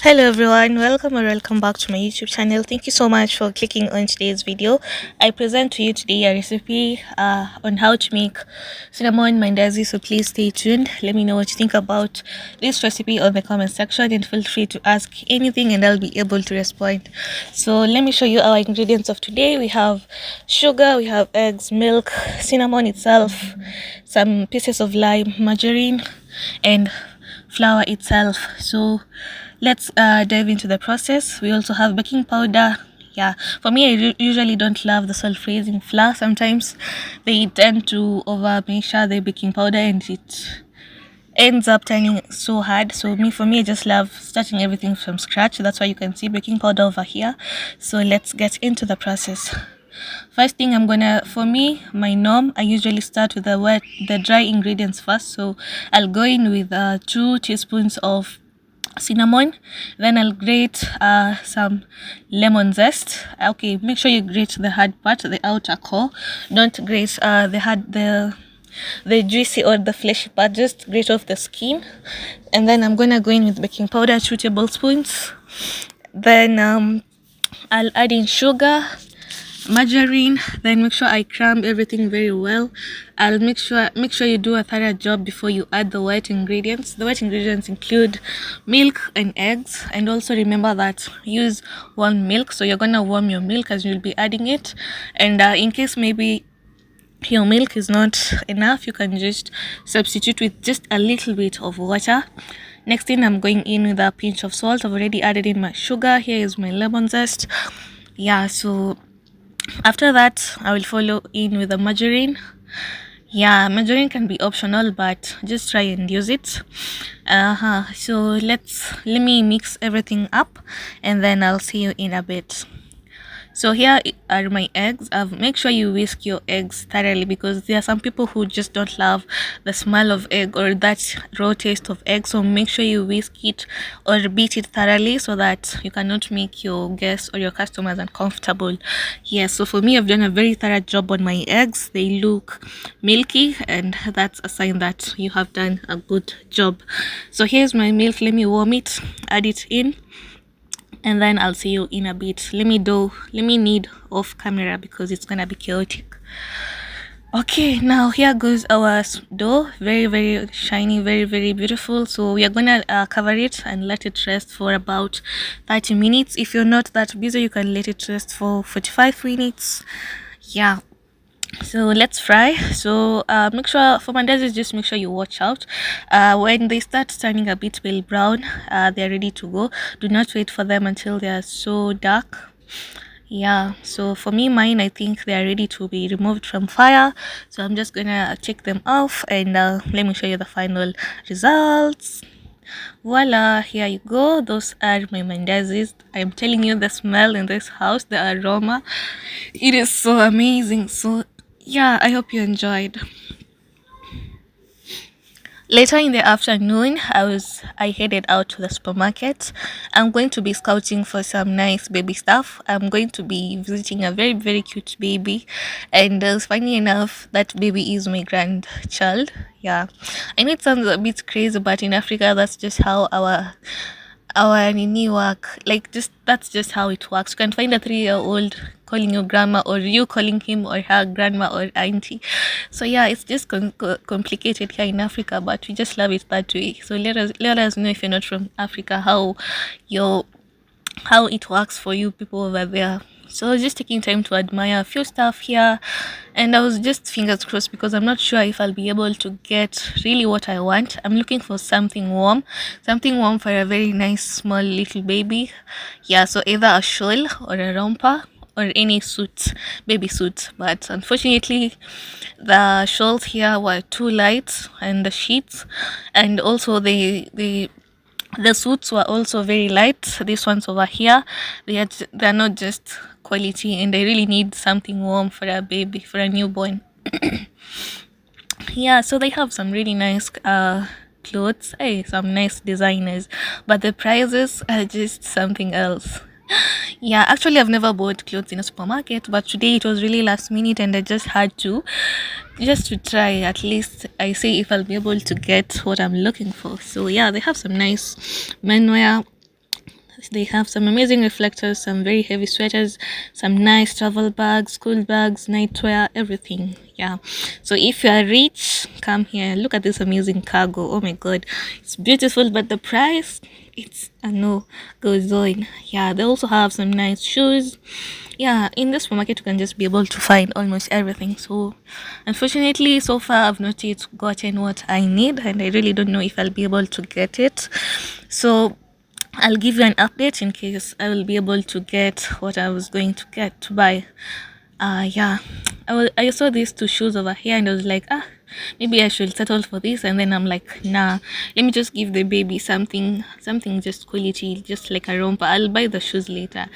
Hello everyone, welcome or welcome back to my YouTube channel. Thank you so much for clicking on today's video. I present to you today a recipe on how to make cinnamon mandazi, so please stay tuned. Let me know what you think about this recipe on the comment section and feel free to ask anything and I'll be able to respond. So let me show you our ingredients of today. We have sugar, we have eggs, milk, cinnamon itself, some pieces of lime, margarine, and flour itself. So let's dive into the process. We also have baking powder. Yeah, for me, I usually don't love the self-raising flour. Sometimes they tend to over measure the baking powder and it ends up turning so hard. So for me, I just love starting everything from scratch. That's why you can see baking powder over here. So let's get into the process. First thing for me, my norm, I usually start with the dry ingredients first. So I'll go in with 2 teaspoons of cinnamon, then I'll grate some lemon zest. Okay, make sure you grate the hard part, the outer core. Don't grate the juicy or the fleshy part, just grate off the skin. And then I'm gonna go in with baking powder, 2 tablespoons. Then I'll add in sugar, margarine, then make sure I cram everything very well. I'll make sure you do a thorough job before you add the wet ingredients. The wet ingredients include milk and eggs, and also remember that use warm milk. So you're gonna warm your milk as you'll be adding it, and in case maybe your milk is not enough, you can just substitute with just a little bit of water. Next thing, I'm going in with a pinch of salt. I've already added in my sugar. Here is my lemon zest. Yeah, so after that, I will follow in with the margarine. Yeah, margarine can be optional, but just try and use it. So let me mix everything up and then I'll see you in a bit. So here are my eggs. Make sure you whisk your eggs thoroughly because there are some people who just don't love the smell of egg or that raw taste of egg. So make sure you whisk it or beat it thoroughly so that you cannot make your guests or your customers uncomfortable. Yes, so for me, I've done a very thorough job on my eggs. They look milky and that's a sign that you have done a good job. So here's my milk. Let me warm it, add it in, and then I'll see you in a bit. Let me knead off camera because it's gonna be chaotic. Okay, now here goes our dough. Very, very shiny, very, very beautiful. So we are gonna cover it and let it rest for about 30 minutes. If you're not that busy, you can let it rest for 45 minutes. Yeah, so let's fry. So make sure for mandazi, just make sure you watch out when they start turning a bit pale brown. They're ready to go. Do not wait for them until they are so dark. Yeah, so for me, mine, I think they are ready to be removed from fire. So I'm just gonna take them off and let me show you the final results. Voila, here you go. Those are my mandazis. I'm telling you, the smell in this house, the aroma, it is so amazing. So yeah, I hope you enjoyed. Later in the afternoon, I headed out to the supermarket. I'm going to be scouting for some nice baby stuff. I'm going to be visiting a very, very cute baby, and funny enough, that baby is my grandchild. Yeah, I know it sounds a bit crazy, but in Africa, that's just how our nini work. Like, just that's just how it works. You can find a 3-year-old calling you grandma, or you calling him or her grandma or auntie. So yeah, it's just complicated here in Africa, but we just love it that way. So let us know, if you're not from Africa, how it works for you people over there. So I was just taking time to admire a few stuff here, and I was just fingers crossed because I'm not sure if I'll be able to get really what I want. I'm looking for something warm for a very nice small little baby. Yeah, so either a shawl or a romper or any suit, baby suit. But unfortunately, the shawls here were too light, and the sheets, and also the suits were also very light. These ones over here, they're not just quality, and I really need something warm for a baby, for a newborn. Yeah, so they have some really nice clothes, some nice designers, but the prices are just something else. Yeah, actually, I've never bought clothes in a supermarket, but today it was really last minute, and I just had to try. At least I see if I'll be able to get what I'm looking for. So yeah, they have some nice menwear, They have some amazing reflectors, some very heavy sweaters, some nice travel bags, school bags, nightwear, everything. Yeah. So if you are rich, come here. Look at this amazing cargo. Oh my god, it's beautiful, but the price, it's a no goes on. Yeah, they also have some nice shoes. Yeah, in the supermarket you can just be able to find almost everything. So unfortunately, so far I've not yet gotten what I need, and I really don't know if I'll be able to get it. So I'll give you an update in case I will be able to get what I was going to get to buy. Yeah, I saw these two shoes over here, and I was like, maybe I should settle for this. And then I'm like, nah, let me just give the baby something just quality, just like a romper. I'll buy the shoes later.